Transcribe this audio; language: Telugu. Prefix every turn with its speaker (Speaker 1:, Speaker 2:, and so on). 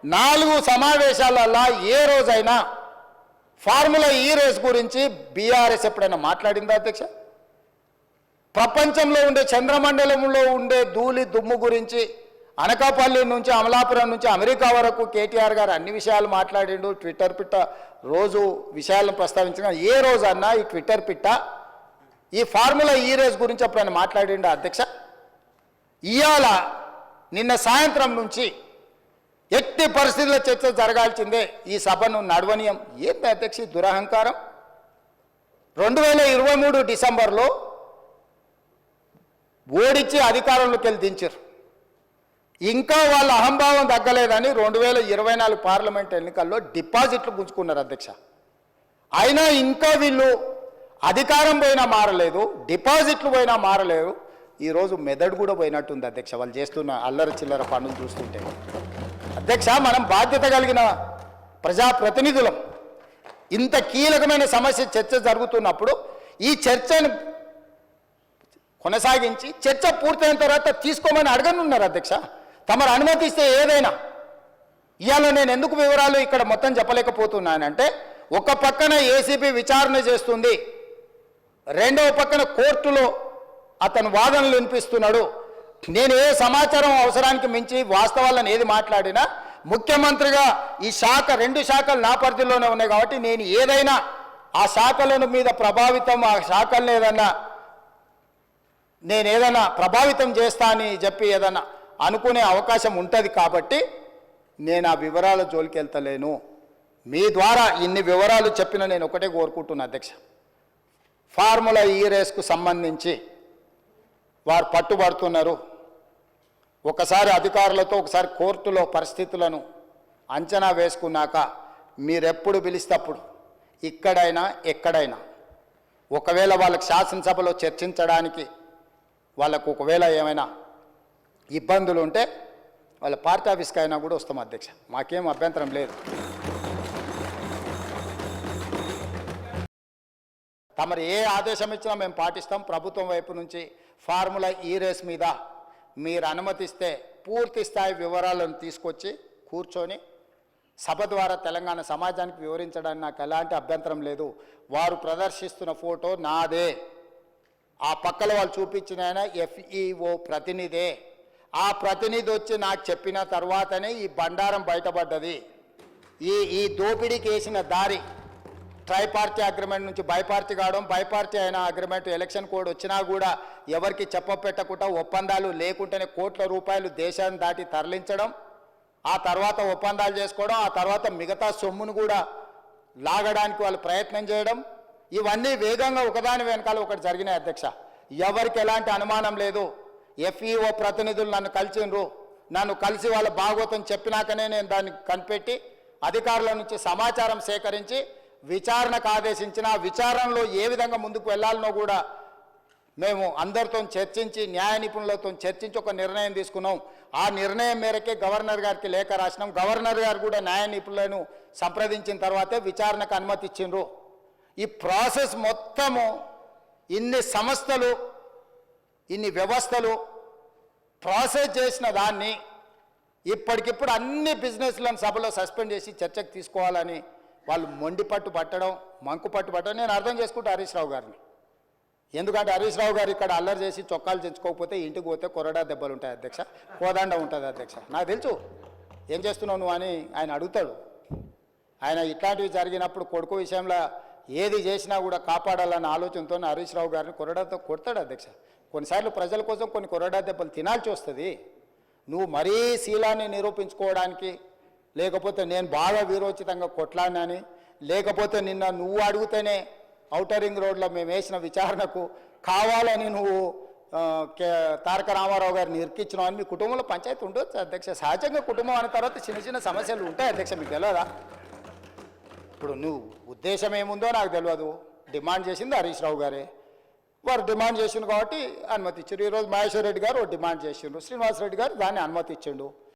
Speaker 1: 4 సమావేశాలలో ఏ రోజైనా ఫార్ములా ఈ రేస్ గురించి బీఆర్ఎస్ ఎప్పుడైనా మాట్లాడిందా అధ్యక్ష? ప్రపంచంలో ఉండే చంద్రమండలంలో ఉండే ధూళి దుమ్ము గురించి అనకాపల్లి నుంచి అమలాపురం నుంచి అమెరికా వరకు కేటీఆర్ గారు అన్ని విషయాలు మాట్లాడిండు. ట్విట్టర్ పిట్ట రోజు విషయాలను ప్రస్తావించిన ఏ రోజన్నా ఈ ట్విట్టర్ పిట్ట ఈ ఫార్ములా ఈ రేస్ గురించి ఎప్పుడైనా మాట్లాడిండు అధ్యక్ష? ఇవాళ నిన్న సాయంత్రం నుంచి ఎట్టి పరిస్థితుల్లో చర్చ జరగాల్సిందే, ఈ సభను నడవనీయం. ఏంటి అధ్యక్ష దురహంకారం? 2023 డిసెంబర్లో ఓడించి అధికారంలోకి వెళ్ళి దించారు. ఇంకా వాళ్ళ అహంభావం తగ్గలేదని 2024 పార్లమెంట్ ఎన్నికల్లో డిపాజిట్లు గుంజుకున్నారు అధ్యక్ష. అయినా ఇంకా వీళ్ళు అధికారం పోయినా మారలేదు, డిపాజిట్లు పోయినా మారలేదు. ఈరోజు మెదడు కూడా పోయినట్టుంది అధ్యక్ష వాళ్ళు చేస్తున్న అల్లరి చిల్లర పనులు చూస్తుంటే. అధ్యక్ష, మనం బాధ్యత కలిగిన ప్రజాప్రతినిధులం. ఇంత కీలకమైన సమస్య చర్చ జరుగుతున్నప్పుడు ఈ చర్చను కొనసాగించి చర్చ పూర్తయిన తర్వాత తీసుకోమని అడగనున్నారు అధ్యక్ష. తమరు అనుమతిస్తే ఏదైనా. ఇవాళ నేను ఎందుకు వివరాలు ఇక్కడ మొత్తం చెప్పలేకపోతున్నానంటే, ఒక పక్కన ఏసీబీ విచారణ చేస్తుంది, రెండవ పక్కన కోర్టులో అతను వాదనలు వినిపిస్తున్నాడు. నేను ఏ సమాచారం అవసరానికి మించి వాస్తవాలను ఏది మాట్లాడినా ముఖ్యమంత్రిగా ఈ శాఖ 2 శాఖలు నా పరిధిలోనే ఉన్నాయి కాబట్టి నేను ఏదైనా ఆ శాఖలను మీద ప్రభావితం, ఆ శాఖలను ఏదైనా ప్రభావితం చేస్తా అని చెప్పి ఏదైనా అనుకునే అవకాశం ఉంటుంది కాబట్టి నేను ఆ వివరాల జోలికి వెళ్తలేను. మీ ద్వారా ఇన్ని వివరాలు చెప్పిన నేను ఒకటే కోరుకుంటున్నా అధ్యక్ష, ఫార్ములా ఈ రేస్కు సంబంధించి వారు పట్టుబడుతున్నారు. ఒకసారి అధికారులతో ఒకసారి కోర్టులో పరిస్థితులను అంచనా వేసుకున్నాక మీరెప్పుడు పిలిస్తప్పుడు ఇక్కడైనా ఎక్కడైనా ఒకవేళ వాళ్ళకి శాసనసభలో చర్చించడానికి వాళ్ళకు ఒకవేళ ఏమైనా ఇబ్బందులు ఉంటే వాళ్ళ పార్టీ ఆఫీస్కి అయినా కూడా వస్తాం అధ్యక్ష, మాకేం అభ్యంతరం లేదు. తమరు ఏ ఆదేశం ఇచ్చినా మేము పాటిస్తాం. ప్రభుత్వం వైపు నుంచి ఫార్ములా ఈ రేస్ మీద మీరు అనుమతిస్తే పూర్తి స్థాయి వివరాలను తీసుకొచ్చి కూర్చొని సభ ద్వారా తెలంగాణ సమాజానికి వివరించడానికి నాకు ఎలాంటి అభ్యంతరం లేదు. వారు ప్రదర్శిస్తున్న ఫోటో నాదే, ఆ పక్కల వాళ్ళు చూపించిన ఆయన FEO ప్రతినిధే. ఆ ప్రతినిధి వచ్చి నాకు చెప్పిన తర్వాతనే ఈ బండారం బయటపడ్డది. ఈ దోపిడీకి వేసిన దారి ట్రైపార్టీ అగ్రిమెంట్ నుంచి బైపార్టీ కావడం, బైపార్టీ అయిన అగ్రిమెంట్ ఎలక్షన్ కోడ్ వచ్చినా కూడా ఎవరికి చెప్పపెట్టకుండా ఒప్పందాలు లేకుండానే కోట్ల రూపాయలు దేశాన్ని దాటి తరలించడం, ఆ తర్వాత ఒప్పందాలు చేసుకోవడం, ఆ తర్వాత మిగతా సొమ్మును కూడా లాగడానికి వాళ్ళు ప్రయత్నం చేయడం, ఇవన్నీ వేగంగా ఒకదాని వెనకాల ఒకటి జరిగినాయి అధ్యక్ష. ఎవరికి ఎలాంటి అనుమానం లేదు. FEO ప్రతినిధులు నన్ను కలిసిండ్రు, నన్ను కలిసి వాళ్ళ భాగవతం చెప్పినాకనే నేను దాన్ని కనిపెట్టి అధికారుల నుంచి సమాచారం సేకరించి విచారణకు ఆదేశించిన, విచారణలో ఏ విధంగా ముందుకు వెళ్ళాలనో కూడా మేము అందరితో చర్చించి న్యాయ నిపుణులతో చర్చించి ఒక నిర్ణయం తీసుకున్నాం. ఆ నిర్ణయం మేరకే గవర్నర్ గారికి లేఖ రాసినాం. గవర్నర్ గారు కూడా న్యాయ నిపుణులను సంప్రదించిన తర్వాతే విచారణకు అనుమతి ఇచ్చిండ్రు. ఈ ప్రాసెస్ మొత్తము ఇన్ని సంస్థలు, ఇన్ని వ్యవస్థలు ప్రాసెస్ చేసిన దాన్ని ఇప్పటికిప్పుడు అన్ని బిజినెస్లను సభలో సస్పెండ్ చేసి చర్చకు తీసుకోవాలని వాళ్ళు మొండి పట్టు పట్టడం, మంకు పట్టు పట్టడం నేను అర్థం చేసుకుంటే హరీష్ రావు గారిని. ఎందుకంటే హరీష్ రావు గారు ఇక్కడ అల్లరి చేసి చొక్కాలు తెచ్చుకోకపోతే ఇంటికి పోతే కొరడా దెబ్బలు ఉంటాయి అధ్యక్ష, కోదండ ఉంటుంది అధ్యక్ష. నాకు తెలుసు ఏం చేస్తున్నావు నువ్వు అని ఆయన అడుగుతాడు. ఆయన ఇట్లాంటివి జరిగినప్పుడు కొడుకు విషయంలో ఏది చేసినా కూడా కాపాడాలన్న ఆలోచనతో హరీష్ రావు గారిని కొరడాతో కొడతాడు అధ్యక్ష. కొన్నిసార్లు ప్రజల కోసం కొన్ని కొరడా దెబ్బలు తినాల్సి వస్తుంది. నువ్వు మరీ శీలాన్ని నిరూపించుకోవడానికి, లేకపోతే నేను బాగా వీరోచితంగా కొట్లాడినని, లేకపోతే నిన్న నువ్వు అడిగితేనే ఔటర్ రింగ్ రోడ్లో మేము వేసిన విచారణకు కావాలని నువ్వు తారక రామారావు గారిని ఇరికించినావు అని మీ కుటుంబంలో పంచాయతీ ఉండొచ్చు అధ్యక్ష. సహజంగా కుటుంబం అన్న తర్వాత చిన్న చిన్న సమస్యలు ఉంటాయి అధ్యక్ష, మీకు తెలియదా? ఇప్పుడు నువ్వు ఉద్దేశం ఏముందో నాకు తెలియదు. డిమాండ్ చేసింది హరీష్ రావు గారే, వారు డిమాండ్ చేసిండు కాబట్టి అనుమతి ఇచ్చారు. ఈరోజు మహేశ్వర్ రెడ్డి గారు డిమాండ్ చేసిండ్రు, శ్రీనివాసరెడ్డి గారు దాన్ని అనుమతి ఇచ్చిండు.